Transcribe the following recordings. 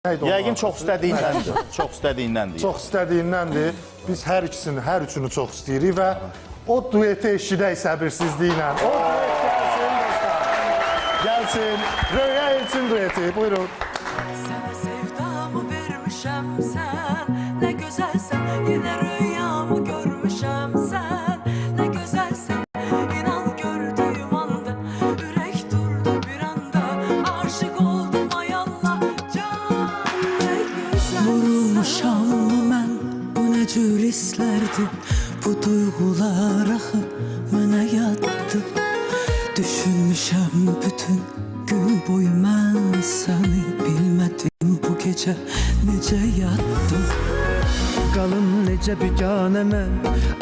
Yəqin çox istədiyindəndir. Çox istədiyindəndir. Çox istədiyindəndir. Biz hər ikisini, hər üçünü çox istəyirik və o dueti eşidək səbirsizliklə. O duet gəlsin dostlar. Gəlsin. Röya üçün dueti. Buyurun. Sənə sevdamı vermişəm sən, nə gözəlsən, yenə rüyamı görmüşəm sən, nə gözəlsən, inan gördüyüm anda, ürək durdu bir anda, aşık oldum ay Allah, can nə gözəlsən. Vurulmuşam mı mən, bu nə cür hisslərdi, bu duyğular axıb mənə yatdı, düşünmüşəm bütün gün boyu mən səni bilmədim bu gecə necə yatdım. Qalım necə biganə mən,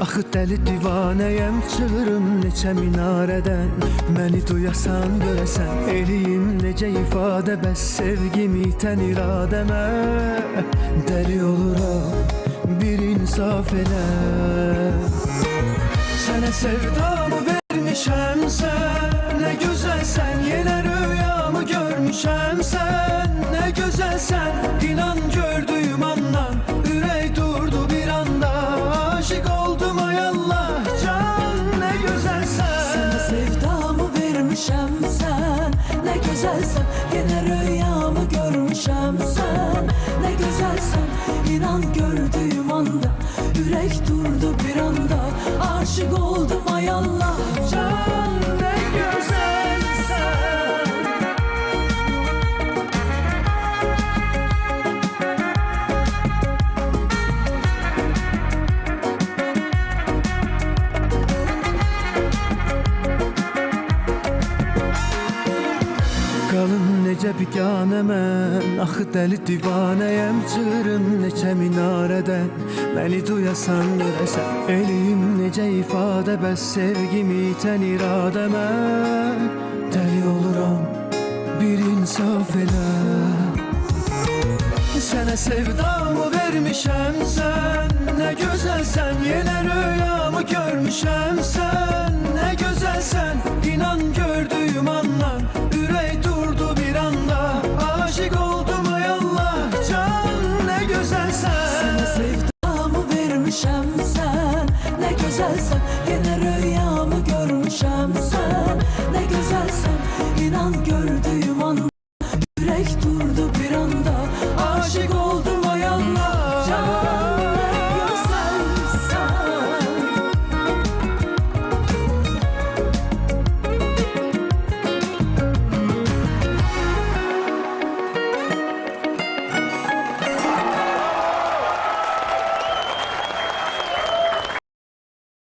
axı dəli divanəyəm, çığırım neçə minarədən, məni duyasan görəsən, eləyim necə ifadə, bəs sevgimi itən iradəmə, dəli oluram bir insaf elə. Sənə sevdamı vermişəm sən, nə gözəlsən, yenə rüyamı görmüşəm sən, nə gözəlsən, inan gördüyüm andan, ürək durdu bir anda, aşık oldum ay Allah, can nə gözəlsən. Sənə sevdamı vermişəm sən, nə gözəlsən, yenə rüyamı görmüşəm sən, nə gözəlsən, inan gördüyüm anda, ürək durdu bir anda, aşık oldum ay Allah, Can nə gözəlsən. Qalım necə biganə mən, axı dəli divanəyəm, çığırım neçə minarədən, məni duyasan görəsən, eləyim necə ifadə, bəs sevgimi itən iradəmə, dəli oluram bir insaf elə. Sənə sevdamı vermişəm sən, nə gözəlsən, yenə rüyamı görmüşəm sən, nə gözəlsən, inan